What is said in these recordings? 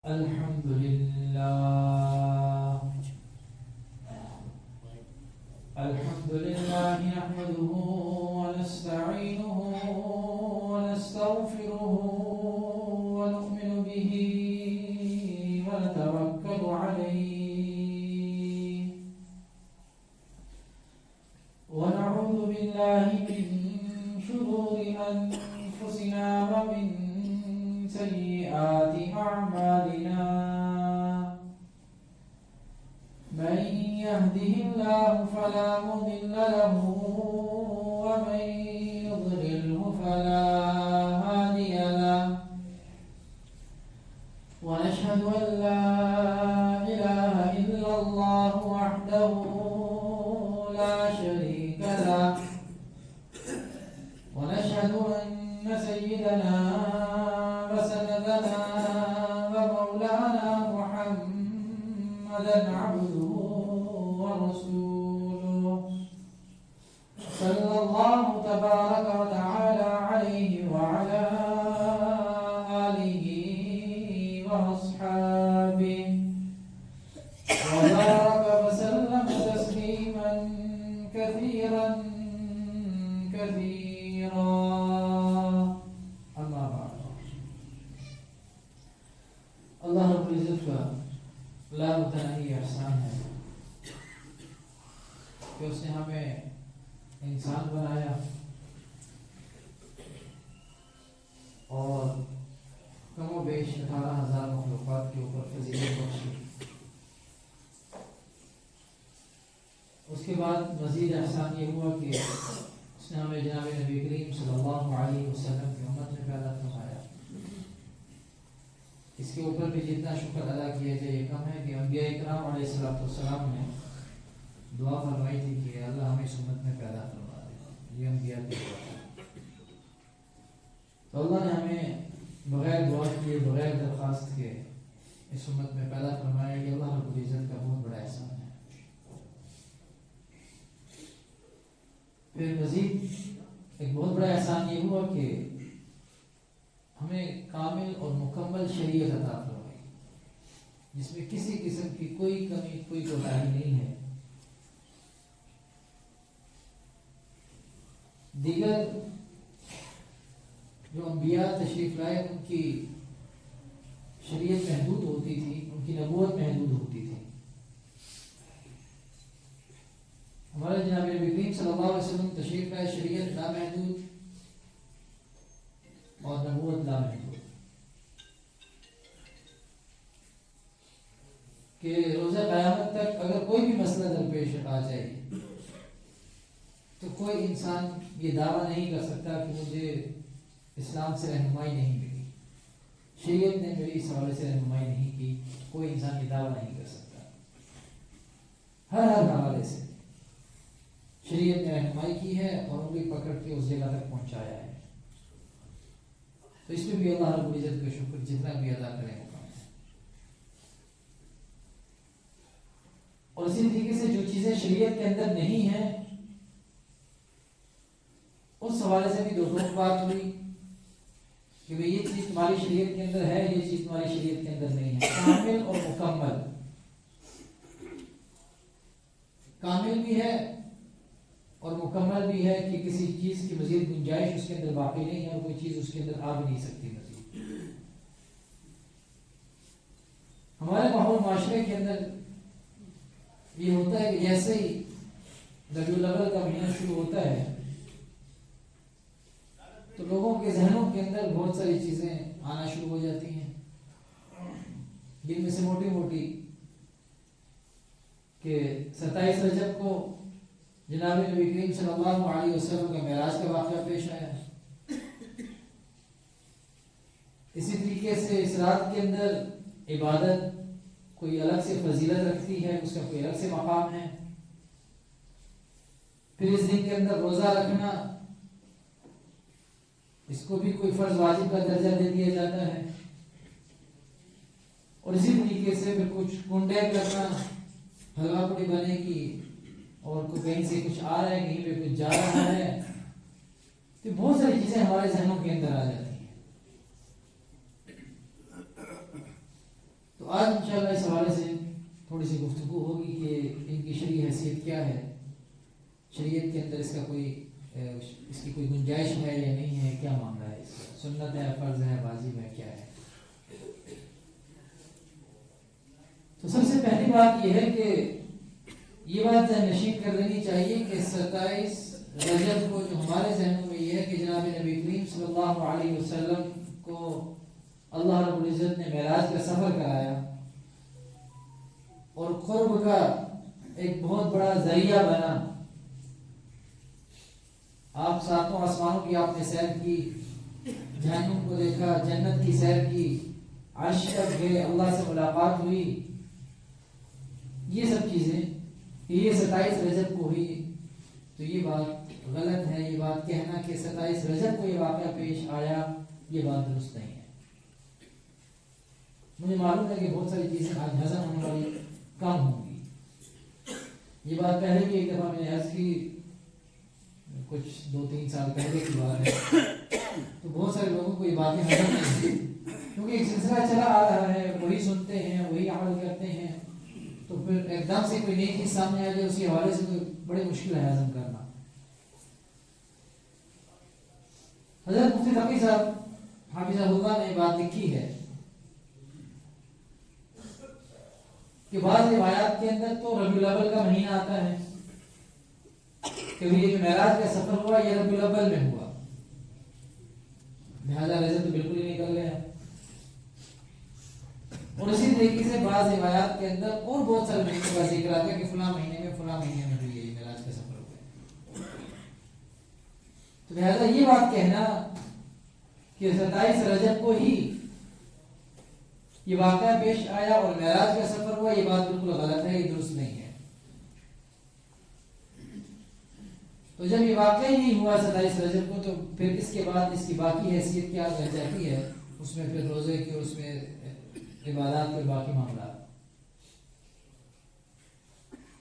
الحمد لله نحمده ونستعينه ونستغفره ونؤمن به ونتوكل عليه ونعوذ بالله من شرور أنفسنا ومن سيئات أعمالنا من يهده الله فلا مضل له ومن يضلله فلا هادي له ونشهد أن لا إله إلا الله وحده لا شريك له ونشهد أن سيدنا وسندنا ومولانا محمدا عبده ورسوله صلى الله تبارك وتعالى عليه وعلى آله وأصحابه وبارك وسلم تسليما كثيرا كثيرا. أما بعد، اللہ رب العزت کا لامتناہی احسان ہے کہ اس نے ہمیں انسان بنایا اور کم و بیش 18,000 مخلوقات کے اوپر فضیلت بخشی. اس کے بعد مزید احسان یہ ہوا کہ اس نے ہمیں جناب نبی کریم صلی اللہ علیہ وسلم کی امت میں پیدا فرمایا. اس کے اوپر بھی جتنا شکر ادا کیا جائے یہ کم ہے کہ انبیاء اکرام علیہ السلام نے دعا فرمائی تھی کہ اللہ ہمیں اس امت میں پیدا فرما دے. یہ انبیاء کی دعا ہے. تو اللہ نے ہمیں بغیر دعا کے بغیر درخواست کے اس امت میں پیدا فرمایا. کہ اللہ رب العزت کا بہت بڑا احسان ہے. پھر مزید ایک بہت بڑا احسان یہ ہوا کہ ہمیں کامل اور مکمل شریعت عطا فرمائی جس میں کسی قسم کی کوئی کمی کوئی کوتاہی نہیں ہے. دیگر جو انبیاء تشریف لائے ان کی شریعت محدود ہوتی تھی، ان کی نبوت محدود ہوتی تھی. ہمارے جناب نبی کریم صلی اللہ علیہ وسلم تشریف لائے، شریعت لامحدود اور نبوت لامحدود. کہ روزہ قیامت تک اگر کوئی بھی مسئلہ درپیش آ جائے تو کوئی انسان یہ دعویٰ نہیں کر سکتا کہ مجھے اسلام سے رہنمائی نہیں ملی، شریعت نے میری اس حوالے سے رہنمائی نہیں کی. کوئی انسان یہ دعویٰ نہیں کر سکتا. ہر حوالے سے شریعت نے رہنمائی کی ہے اور انگلی پکڑ کے اس جگہ تک پہنچایا ہے. تو اس میں بھی اللہ رب العزت کا شکر جتنا بھی ادا کریں گے. اور اسی طریقے سے جو چیزیں شریعت کے اندر نہیں ہیں اس حوالے سے بھی دو بات ہوئی کہ یہ چیز تمہاری شریعت کے اندر ہے، یہ چیز تمہاری شریعت کے اندر نہیں ہے. کامل اور مکمل. کامل بھی ہے اور مکمل بھی ہے کہ کسی چیز کی مزید گنجائش اس کے اندر باقی نہیں ہے اور کوئی چیز اس کے اندر آ بھی نہیں سکتی مزید. ہمارے ماحول معاشرے کے اندر یہ ہوتا ہے کہ جیسے ہی ربیع الاول کا مہینہ شروع ہوتا ہے تو لوگوں کے ذہنوں کے اندر بہت ساری چیزیں آنا شروع ہو جاتی ہیں. جن میں سے موٹی موٹی کہ 27 رجب کو جناب نبی کریم صلی اللہ علیہ وسلم کا معراج کا واقعہ پیش آیا. اسی طریقے سے اس رات کے اندر عبادت کوئی الگ سے فضیلت رکھتی ہے، اس کا کوئی الگ سے مقام ہے. پھر اس دن کے اندر روزہ رکھنا، اس کو بھی کوئی فرض واجب کا درجہ دے دیا جاتا ہے. اور اسی طریقے سے پھر کچھ کنڈے کرنا، حلوہ پوڑی بنے گی اور کوئی کہیں سے کچھ آ رہا ہے، کہیں پہ کچھ جا رہا ہے. تو بہت ساری چیزیں ہمارے ذہنوں کے اندر آ جاتی ہیں. تو آج انشاءاللہ اس حوالے سے تھوڑی سی گفتگو ہوگی کہ ان کی شرعی حیثیت کیا ہے، شریعت کے اندر اس کا کوئی اس کی کوئی گنجائش ہے یا نہیں ہے، کیا معاملہ ہے، اس کا سنت ہے، فرض ہے، واجب ہے، کیا ہے۔ تو سب سے پہلی بات یہ ہے کہ یہ بات ذہن نشین کر لینی چاہیے کہ 27 رجب کو جو ہمارے ذہنوں میں یہ ہے کہ جناب نبی کریم صلی اللہ علیہ وسلم کو اللہ رب العزت نے معراج کا سفر کرایا اور قرب کا ایک بہت بڑا ذریعہ بنا۔ آپ ساتوں آسمانوں کی آپ نے سیر کی، جہنم کو دیکھا، جنت کی سیر کی، عرش تک گئے، اللہ سے ملاقات ہوئی، یہ سب چیزیں یہ 27 رجب کو ہوئی۔ تو یہ بات غلط ہے، یہ بات کہنا کہ 27 رجب کو یہ واقعہ پیش آیا، یہ بات درست نہیں ہے۔ مجھے معلوم ہے کہ بہت ساری چیزیں آج ہضم ہونے والی کم ہوں گی۔ یہ بات پہلے بھی ایک دفعہ میں نے عرض کی، کچھ 2-3 سال پہلے کی بات ہے، تو بہت سارے لوگوں کو یہ باتیں ہضم نہیں ہوئی، کیونکہ ایک سلسلہ چلا آ رہا ہے، وہی سنتے ہیں، وہی عمل کرتے ہیں، تو پھر ایک دم سے کوئی نئی چیز سامنے آ جائے، اس کے حوالے سے تو بڑی مشکل ہے ہضم کرنا۔ حضرت مفتی تقی صاحب حافظہ اللہ نے بات لکھی ہے کہ بعض روایات کے اندر تو ربیع الاول کا مہینہ آتا ہے کہ یہ جو معراج کا سفر ہوا یہ ربیع الاول میں ہوا، لہذا رجب تو بالکل ہی نکل گیا۔ اور اسی طریقے سے بعض روایات کے اندر اور بہت سارے مہینوں کا ذکر آتا ہے کہ فلاں مہینے میں ہوئی ہے یہ معراج کا سفر ہوا۔ تو لہذا یہ بات کہنا کہ 27 رجب کو ہی یہ واقعہ پیش آیا اور معراج کا سفر ہوا، یہ بات بالکل غلط ہے، یہ درست نہیں ہے۔ تو جب یہ واقعہ ہی نہیں ہوا 27 رجب کو، تو پھر اس کے بعد اس کی باقی حیثیت کیا رہ جاتی ہے، اس میں پھر روزے کی اور اس میں عبادات کے باقی معاملات۔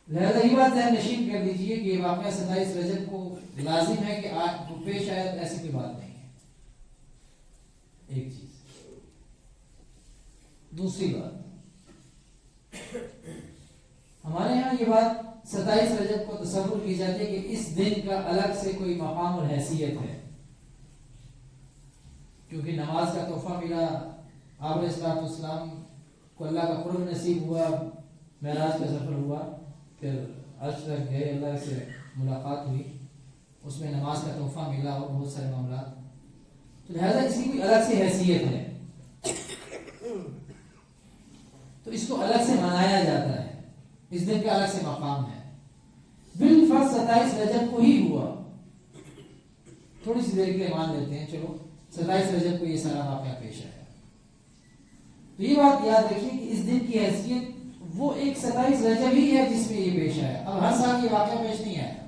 لہذا یہ بات ذہن نشین کر لیجئے کہ یہ واقعہ 27 رجب کو لازم ہے کہ آج پیش آیا، ایسی کوئی بات نہیں ہے۔ ایک چیز۔ دوسری بات، ہمارے ہاں یہ بات 27 رجب کو تصور کی جاتی ہے کہ اس دن کا الگ سے کوئی مقام اور حیثیت ہے، کیونکہ نماز کا تحفہ ملا، آپ علیہ الصلوۃ والسلام کو اللہ کا قرب نصیب ہوا، معراج کا سفر ہوا، پھر عرش تک گئے، اللہ سے ملاقات ہوئی، اس میں نماز کا تحفہ ملا اور بہت سارے معاملات۔ تو لہٰذا اس کی کوئی الگ سے حیثیت ہے، تو اس کو الگ سے منایا جاتا ہے، اس دن کا الگ سے مقام ہے۔ بالفرض 27 رجب کو ہی ہوا، تھوڑی سی دیر کے لیے مان لیتے ہیں، چلو 27 رجب کو یہ سارا واقعہ پیش آیا، تو یہ بات یاد رکھیے کہ اس دن کی حیثیت وہ ایک 27 رجب ہی ہے جس میں یہ پیش آیا، اب ہر سال یہ واقعہ پیش نہیں آیا۔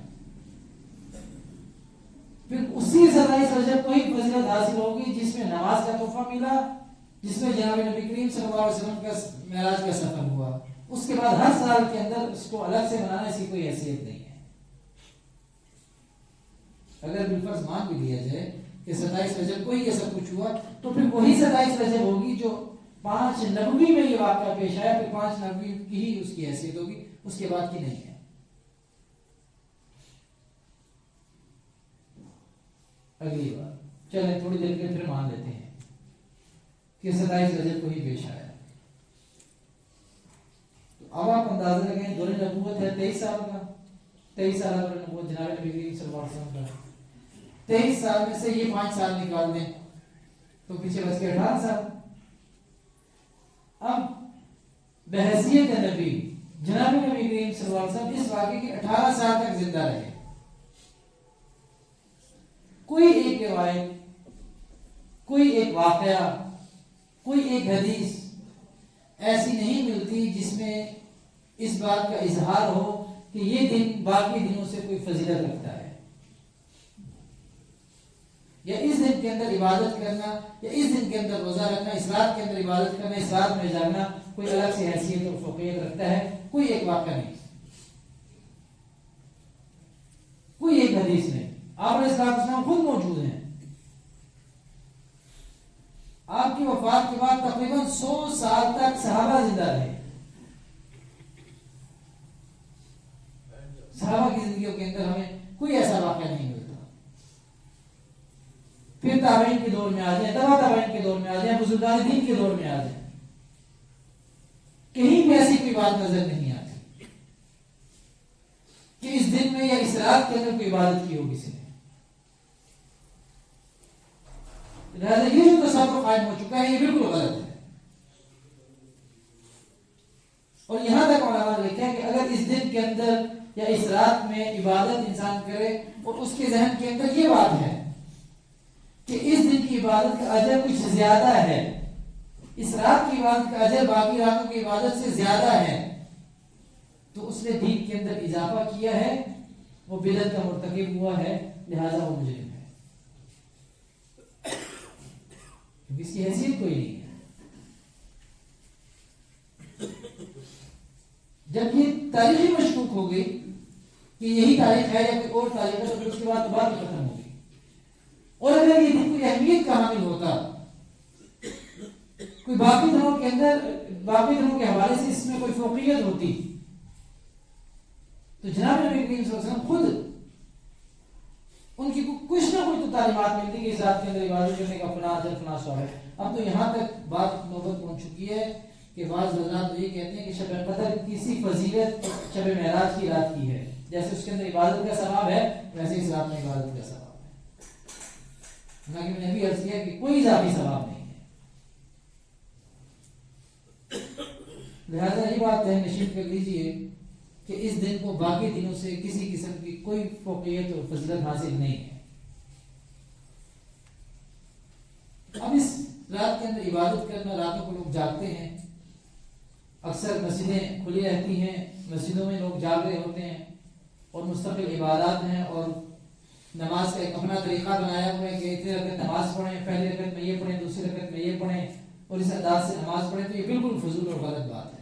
پھر اسی 27 رجب کو ہی فضیلت حاصل ہوگی جس میں نماز کا تحفہ ملا، جس میں جناب نبی کریم صلی اللہ علیہ وسلم کا معراج کا سفر ہوا۔ اس کے بعد ہر سال کے اندر اس کو الگ سے منانے کی کوئی حیثیت نہیں ہے۔ اگر بالفرض مان بھی لیا جائے کہ 27 رجب کو ہی یہ سب کچھ ہوا، تو پھر وہی 27 رجب ہوگی جو 5 نبوی میں یہ واقعہ پیش آیا، پھر 5 نبوی کی ہی اس کی حیثیت ہوگی، اس کے بعد کی نہیں ہے۔ اگلی بات، چلیں تھوڑی دیر کے پھر مان لیتے ہیں کہ 27 رجب کو ہی پیش آیا۔ تو اب آپ اندازہ لگائیں، دور نبوت ہے 23 سال کا، 23 سال دور نبوت جناب نبی کریم صلی اللہ علیہ وسلم کا، 23 سال میں سے یہ 5 سال نکال دیں تو پیچھے بچ کے 18 سال۔ اب بحیثیت نبی جناب نبی کریم صلی اللہ علیہ وسلم اس واقعے کے 18 سال تک زندہ رہے۔ کوئی ایک روایت، کوئی ایک واقعہ، کوئی ایک حدیث ایسی نہیں ملتی جس میں اس بات کا اظہار ہو کہ یہ دن باقی دنوں سے کوئی فضیلت رکھتا ہے، یا اس دن کے اندر عبادت کرنا، یا اس دن کے اندر روزہ رکھنا، اس رات کے اندر عبادت کرنا، اس رات میں جاگنا کوئی الگ سے حیثیت اور فوقیت رکھتا ہے۔ کوئی ایک واقعہ نہیں، کوئی ایک حدیث نہیں۔ آپ علیہ السلام خود موجود ہیں، آپ کی وفات کے بعد تقریباً 100 سال تک صحابہ زندہ رہے. صحابہ کی زندگیوں کے اندر ہمیں کوئی ایسا واقعہ نہیں ملتا. پھر تابعین کے دور میں آ جائیں, تبع تابعین کے دور میں آ جائیں, بزرگان دین کے دور میں آ جائیں, کہیں بھی ایسی کوئی بات نظر نہیں آتی کہ اس دن میں یا اس رات کے اندر کوئی عبادت کی ہو کسی نے. لہٰذا یہ جو تصور قائم ہو چکا ہے یہ بالکل غلط ہے. اور یہاں تک علماء نے لکھا ہے کہ اگر اس دن کے اندر یا اس رات میں عبادت انسان کرے اور اس کے ذہن کے اندر یہ بات ہے کہ اس دن کی عبادت کا اجر کچھ زیادہ ہے, اس رات کی عبادت کا اجر باقی راتوں کی عبادت سے زیادہ ہے, تو اس نے دین کے اندر اضافہ کیا ہے, وہ بدعت کا مرتکب ہوا ہے, لہذا وہ مجرم ہے. اس کی حیثیت کوئی نہیں ہے. جب یہ تاریخی مشکوک ہو گئی کہ یہی تاریخ ہے یا کوئی اور تاریخ ہے, تو پھر اس کے بعد بات ختم ہو گئی. اور اگر یہ دن کوئی اہمیت کا حامل ہوتا, کوئی باقی دنوں کے اندر باقی دنوں کے حوالے سے اس میں کوئی فوقیت ہوتی, تو جناب نبی کریم صلی اللہ علیہ وسلم خود ان کی کچھ نہ کچھ تو تعلیمات ملتی کہ اس رات کے اندر عبادت کرنے کا فلاں اجر فلاں ثواب ہے. اب تو یہاں تک بات نوبت پہنچ چکی ہے کہ بعض حضرات یہ کہتے ہیں کہ شب قدر کسی فضیلت شب معراج کی رات کی ہے, جیسے اس کے اندر عبادت کا ثواب ہے ویسے اس رات میں عبادت کا ثواب ہے. حالانکہ میں نے بھی عرض کیا کہ کوئی اضافی ثواب نہیں ہے. لہذا یہ بات ہے نشین کر لیجئے کہ اس دن کو باقی دنوں سے کسی قسم کی کوئی فوقیت اور فضیلت حاصل نہیں ہے. اب اس رات کے اندر عبادت کرنا, راتوں کو لوگ جاگتے ہیں, اکثر مسجدیں کھلی رہتی ہیں, مسجدوں میں لوگ جاگ رہے ہوتے ہیں اور مستقل عبادات ہیں, اور نماز کا ایک اپنا طریقہ بنایا ہوا ہے کہ اتنی رکعت نماز پڑھیں, پہلی رکعت میں یہ پڑھیں, دوسری رکعت میں یہ پڑھیں, اور اس انداز سے نماز پڑھیں. تو یہ بالکل فضول اور غلط بات ہے.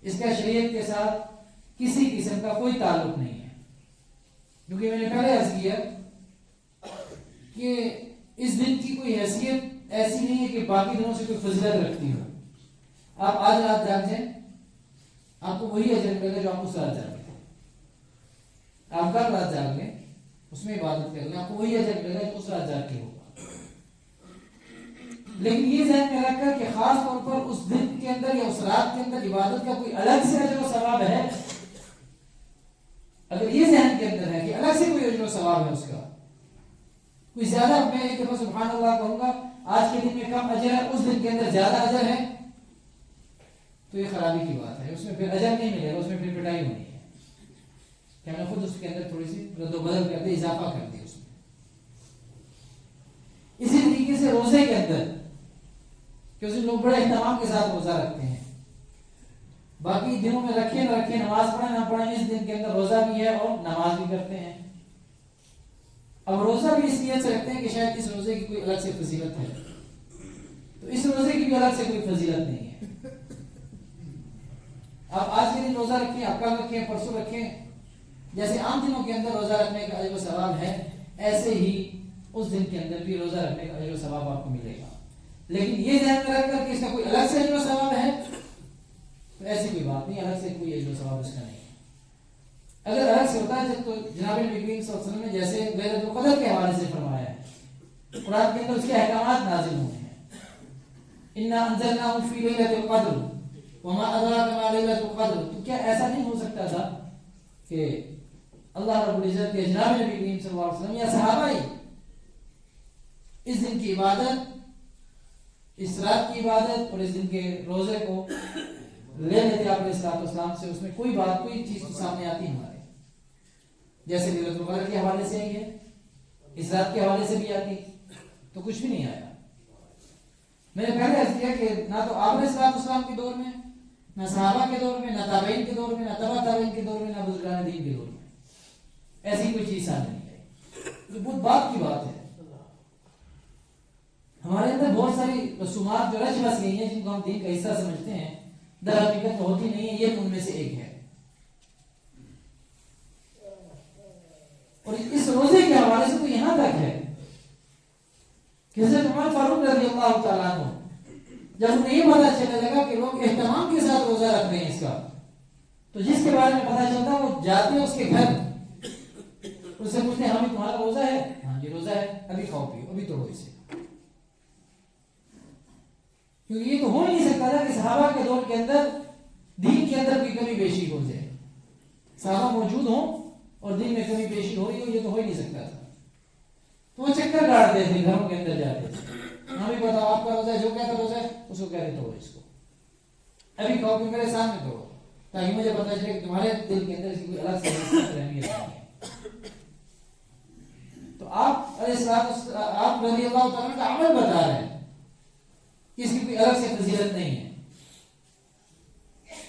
اس کا شریعت کے ساتھ کسی قسم کا کوئی تعلق نہیں ہے, کیونکہ میں نے پہلے عرض کیا کہ اس دن کی کوئی حیثیت ایسی نہیں ہے کہ باقی دنوں سے کوئی فضیلت رکھتی ہو. آپ آج رات جاگ جائیں, آپ کو وہی اجر ملے گا جو آپ اس رات جاگ لیں. آپ کل رات جاگ لیں, اس میں عبادت کر لیں, آپ کو وہی اجر ملے گا جو اس رات جاگ کے ہوگا. لیکن یہ ذہن میں رکھ کر کہ خاص طور پر اس دن کے اندر یا اس رات کے اندر عبادت کا کوئی الگ سے اجر و ثواب ہے, اگر یہ ذہن کے اندر ہے کہ الگ سے کوئی اجر و ثواب ہے اس کا, کوئی زیادہ, میں ایک دفعہ سبحان اللہ کہوں گا, آج کے دن میں کم اجر ہے, اس دن کے اندر زیادہ اجر ہے, تو یہ خرابی کی بات ہے. اس میں پھر اجر نہیں ملے گا, اس میں پھر پٹائی ہونی ہے کہ ہم نے خود اس کے اندر تھوڑی سی رد و بدل کر دے, اضافہ کر دیا اس میں. اسی طریقے سے روزے کے اندر کہ اس دن لوگ بڑے اہتمام کے ساتھ روزہ رکھتے ہیں, باقی دنوں میں رکھیں نہ رکھیں, نماز پڑھیں نہ پڑھیں, اس دن کے اندر روزہ بھی ہے اور نماز بھی کرتے ہیں. اب روزہ بھی اس نیت سے رکھتے ہیں کہ شاید اس روزے کی کوئی الگ سے فضیلت ہے, تو اس روزے کی بھی الگ سے کوئی فضیلت نہیں ہے. آپ آج کے دن روزہ رکھیں, آپ کل رکھیں, پرسوں رکھیں, جیسے عام دنوں کے اندر روزہ رکھنے کا اجر و ثواب ہے, ایسے ہی اس دن کے اندر بھی روزہ رکھنے کا اجر و ثواب آپ کو ملے گا. لیکن یہ ذہن میں رکھ کر کہ اس کا کوئی الگ سے اجر و ثواب ہے, تو ایسی کوئی بات نہیں, الگ سے کوئی اجر و ثواب اس کا نہیں ہے. اگر الگ سے ہوتا ہے تو جناب نبی کریم صلی اللہ علیہ وسلم نے جیسے لیلۃ القدر کے حوالے سے فرمایا ہے, قرآن کے اندر اس کے احکامات نازل ہوئے ہیں, انا انزلناہ فی لیلۃ القدر وما ادراک ما لیلۃ القدر. تو کیا ایسا نہیں ہو سکتا تھا کہ اللہ رب العزت کے جناب نبی کریم صلی اللہ علیہ وسلم یا صحابہ ہی اس دن کی عبادت, اس رات کی عبادت اور اس دن کے روزے کو لے لیتے آپ علیہ السلام سے, اس میں کوئی بات, کوئی چیز تو سامنے آتی ہمارے, جیسے لیلۃ القدر کے حوالے سے ہے, اس رات کے حوالے سے بھی آتی, تو کچھ بھی نہیں آیا. میں نے پہلے عرض کیا کہ نہ تو آپ علیہ السلام کے دور میں, نہ صحابہ کے دور میں, نہ تابعین کے دور میں, نہ تبع تابعین کے دور میں, نہ بزرگان دین کے دور میں ایسی کوئی چیز سامنے نہیں آئی. تو بہت بات کی بات ہے. ہمارے اندر بہت ساری رسومات جو رچ بس گئی ہیں, جن کو ہم دین کا حصہ سمجھتے ہیں, در حقیقت ہوتی نہیں ہے. یہ ان میں سے ایک ہے. اور اس روزے کے حوالے سے تو یہاں تک ہے کہ حضرت عمر فاروق رضی اللہ تعالیٰ عنہ جب انہیں یہ پتا چلنے لگا کہ لوگ اہتمام کے ساتھ روزہ رکھ رہے ہیں اس کا، تو جس کے بارے میں پتا چلتا وہ جاتے ہیں اس کے گھر، اس سے پوچھتے ہیں ہاں تمہارا روزہ ہے؟ ہاں جی روزہ ہے، ابھی کھاؤ پیو، ابھی توڑو اسے، کیونکہ یہ تو ہو ہی نہیں سکتا تھا کہ صحابہ کے دور کے اندر دین کے اندر کوئی کمی بیشی ہو جائے، صحابہ موجود ہوں اور دین میں کمی بیشی ہو رہی ہو، یہ تو ہو ہی نہیں سکتا تھا۔ تو وہ چکر کاٹتے تھے، گھروں کے اندر جاتے تھے، ہاں بھی بتاؤ آپ کا روزہ ہے، جو کہتا روزہ ہے اس کو کہتے توڑو اس کو، ابھی کھاؤ کہ میرے سامنے توڑو، تاکہ مجھے پتا چلے کہ تمہارے دل کے اندر اس کی کوئی الگ سے اہمیت نہیں ہے۔ تو آپ رضی اللہ تعالیٰ کا عمل بتا رہے ہیں کہ اس کی کوئی الگ سے فضیلت نہیں ہے،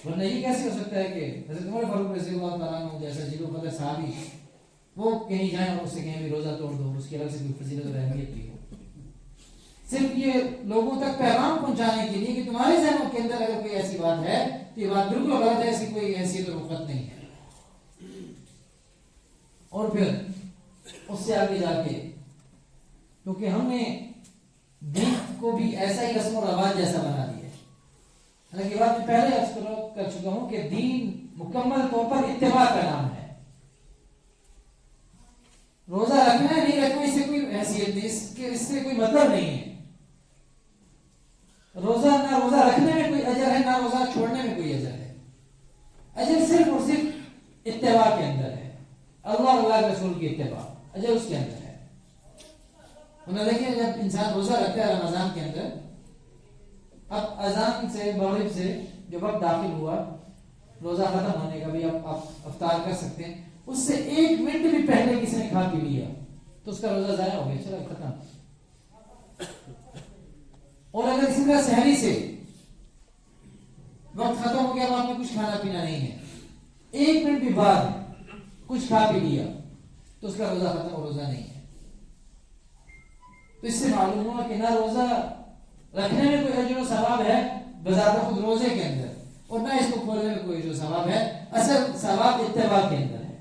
ورنہ یہ کیسے ہو سکتا ہے کہ حضرت عمر فاروق رضی اللہ تعالیٰ عنہ جیسا جلو قدر صحابی وہ کہیں جائیں اور اس سے کہیں بھی روزہ توڑ دو، اس کی الگ سے کوئی فضیلت اور اہمیت بھی ہو، صرف یہ لوگوں تک پیغام پہنچانے کے لیے کہ تمہارے ذہنوں کے اندر اگر کوئی ایسی بات ہے تو یہ بات بالکل غلط ہے، اس کی کوئی حیثیت اور رخت نہیں ہے۔ اور پھر اس سے آگے جا کے کیونکہ ہم نے دین کو بھی ایسا ہی رسم و رواج جیسا بنا دیا ہے، حالانکہ یہ بات میں پہلے عرض کر چکا ہوں کہ دین مکمل طور پر اتباع کا نام ہے، روزہ رکھنا ہے نہیں رکھنا اس سے کوئی حیثیت نہیں، اس سے کوئی مطلب نہیں ہے، روزہ نہ روزہ رکھنے میں کوئی اجر ہے، نہ روزہ چھوڑنے میں کوئی اجر ہے، اجر صرف اور صرف اتباع کے اندر ہے، اللہ اور اللہ کے رسول کی اتباع، اجر اس کے اندر ہے۔ انہیں دیکھیں جب انسان روزہ رکھتا ہے رمضان کے اندر، اب اذان سے مغرب سے جو وقت داخل ہوا روزہ ختم ہونے کا بھی آپ افطار کر سکتے ہیں، اس سے 1 منٹ بھی پہلے کسی نے کھا پی لیا تو اس کا روزہ ضائع ہو گیا، چلو ختم۔ اور اگر اسی طرح سحری سے وقت ختم ہو گیا تو آپ نے کچھ کھانا پینا نہیں ہے، 1 منٹ بھی بعد کچھ کھا پی لیا تو اس کا روزہ ختم اور روزہ نہیں ہے۔ تو اس سے معلوم ہوا کہ نہ روزہ رکھنے میں کوئی اجر و ثواب ہے بذات خود روزے کے اندر، اور نہ اس کو کھولنے میں کوئی اجر و ثواب ہے، اصل ثواب اتباع کے اندر ہے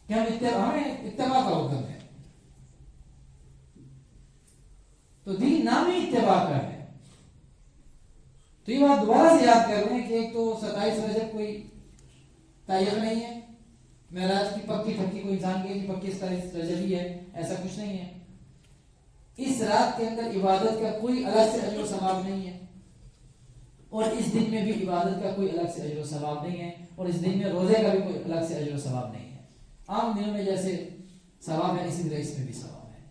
کہ ہمیں اتباع کا حکم ہے، تو دین نام ہی اتباع کا ہے۔ تو یہ بات دوبارہ سے یاد کر رہے ہیں کہ ایک تو 27 رجب کوئی تاریخ نہیں ہے، معراج کی پکی ٹھکی کوئی انسان کی پکی 27 رجب ہی ہے، ایسا کچھ نہیں ہے۔ اس رات کے اندر عبادت کا کوئی الگ سے اجر و ثواب نہیں ہے، اور اس دن میں بھی عبادت کا کوئی الگ سے اجر و ثواب نہیں ہے، اور اس دن میں روزے کا بھی کوئی الگ سے اجر و ثواب نہیں ہے۔ عام دنوں میں جیسے ثواب ہے اسی طرح اس میں بھی ثواب ہے۔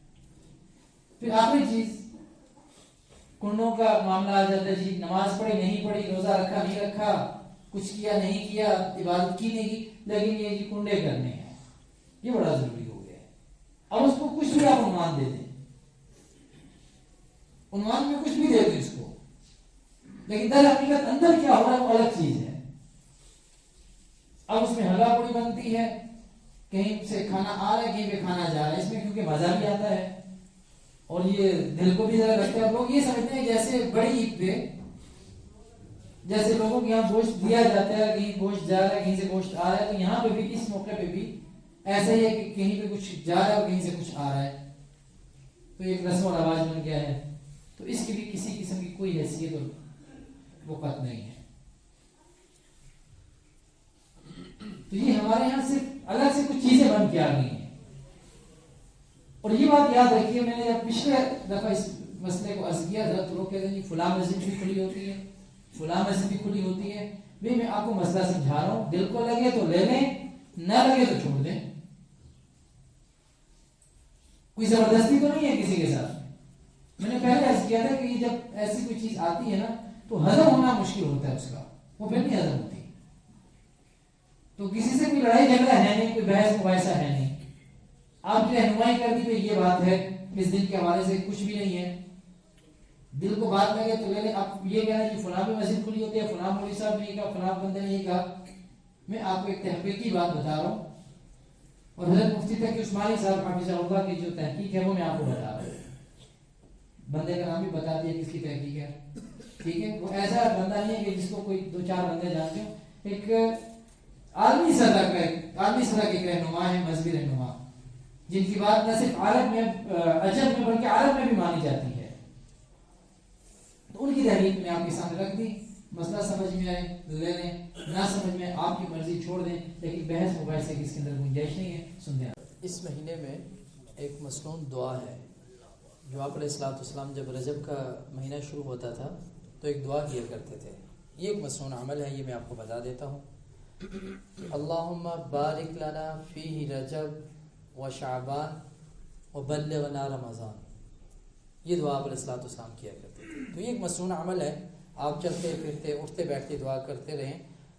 پھر آخری چیز کنڈوں کا معاملہ آ جاتا ہے، جی نماز پڑھی نہیں پڑھی، روزہ رکھا نہیں رکھا، کچھ کیا نہیں کیا، عبادت کی نہیں کی، لیکن یہ جی کنڈے کرنے ہیں، یہ بڑا ضروری ہو گیا ہے۔ اب اس کو کچھ بھی آپ عنوان دے دیں، عنوان میں کچھ بھی دے دیں اس کو، لیکن در حقیقت اندر کیا ہو رہا ہے وہ الگ چیز ہے۔ اب اس میں حلوا پوڑی بنتی ہے، کہیں سے کھانا آ رہا ہے کہیں پہ کھانا جا رہا ہے، اس میں کیونکہ مزہ بھی آتا ہے اور یہ دل کو بھی ذرا لگتا ہے۔ لوگ یہ سمجھتے ہیں جیسے بڑی عید پہ جیسے لوگوں کے یہاں گوشت دیا جاتا ہے، کہیں گوشت جا رہا ہے کہیں سے گوشت آ رہا ہے، تو یہاں پہ بھی اس موقع پہ بھی ایسا ہی ہے کہ کہیں پہ کچھ جا رہا ہے اور کہیں سے کچھ آ رہا ہے، تو ایک رسم و رواج بن گیا ہے، تو اس کی بھی کسی قسم کی کوئی حیثیت اور وقت نہیں ہے۔ تو یہ ہمارے یہاں صرف الگ سے کچھ چیزیں بن کے آ گئی ہیں، اور یہ بات یاد رکھیے، میں نے جب پچھلے دفعہ اس مسئلے کو عرض کیا تھا تو لوگ کہتے ہیں جی فلاں مسجد بھی کھلی ہوتی ہے، فلاں مسجد بھی کھلی ہوتی ہے۔ بھئی میں آپ کو مسئلہ سمجھا رہا ہوں، دل کو لگے تو لے لیں، نہ لگے تو چھوڑ دیں، کوئی زبردستی تو نہیں ہے کسی کے ساتھ۔ میں نے پہلے عرض کیا تھا کہ جب ایسی کوئی چیز آتی ہے نا تو ہضم ہونا مشکل ہوتا ہے، اس کا وہ پھر نہیں ہضم ہوتی۔ تو کسی سے کوئی لڑائی جھگڑا ہے نہیں، کوئی بحث مباحثہ ہے نہیں، آپ کی رہنمائی کر دی کہ یہ بات ہے، اس دن کے حوالے سے کچھ بھی نہیں ہے، دل کو بات لگے تو لے لیں۔ آپ یہ کہنا کہ فلاں بھی مسجد کھلی ہوتی ہے، فلاں مولوی صاحب نے کہا، فلاں بندے نے یہ کہا، میں آپ کو ایک تحقیقی بات بتا رہا ہوں، اور حضرت مفتی تقی عثمانی صاحب حافظہ اللہ کی جو تحقیق ہے وہ میں آپ کو بتا رہا ہوں، بندے کا نام بھی بتا دیا کس کی تحقیق ہے، ٹھیک ہے؟ وہ ایسا بندہ نہیں ہے کہ جس کو کوئی 2-4 بندے جانتے ہوں، ایک عالمی سطح کی ایک رہنما ہے، مذہبی رہنما، جن کی بات نہ صرف عرب میں عجم میں بلکہ عرب میں بھی مانی جاتی ہے، تو ان کی تحریک میں آپ کے سامنے رکھ دی. مسئلہ سمجھ میں آئے لے لیں، نہ سمجھ میں آپ کی مرضی چھوڑ دیں، لیکن بحث مباحثے کی اس کے اندر گنجائش نہیں ہے. سنتے ہیں. اس مہینے میں ایک مصنون دعا ہے جو آپ علیہ السلام جب رجب کا مہینہ شروع ہوتا تھا تو ایک دعا کیا کرتے تھے. یہ ایک مصنون عمل ہے، یہ میں آپ کو بتا دیتا ہوں. اللہم بارک لنا فیہ رجب و شعبان و بلغنا رمضان. یہ دعا آپ علیہ السلام کیا کرتے تھے. تو یہ ایک مصنون عمل ہے، آپ چلتے پھرتے اٹھتے بیٹھتے دعا کرتے رہیں.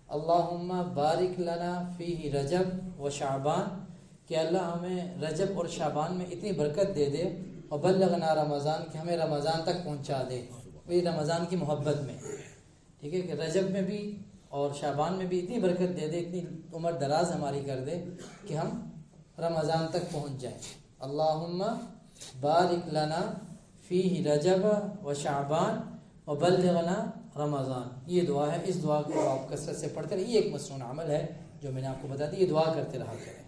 اللہم بارک لنا فیہ رجب و شعبان، کہ اللہ ہمیں رجب اور شعبان میں اتنی برکت دے دے، اور بلغنا رمضان، کہ ہمیں رمضان تک پہنچا دے. وہی رمضان کی محبت میں، ٹھیک ہے، کہ رجب میں بھی اور شعبان میں بھی اتنی برکت دے دے، اتنی عمر دراز ہماری کر دے کہ ہم رمضان تک پہنچ جائیں. اللہم بارک لنا فیہ رجب و شعبان و بلغنا رمضان. یہ دعا ہے. اس دعا کو آپ کثرت سے پڑھتے رہے. یہ ایک مصنون عمل ہے جو میں نے آپ کو بتا دی. یہ دعا کرتے رہا کریں.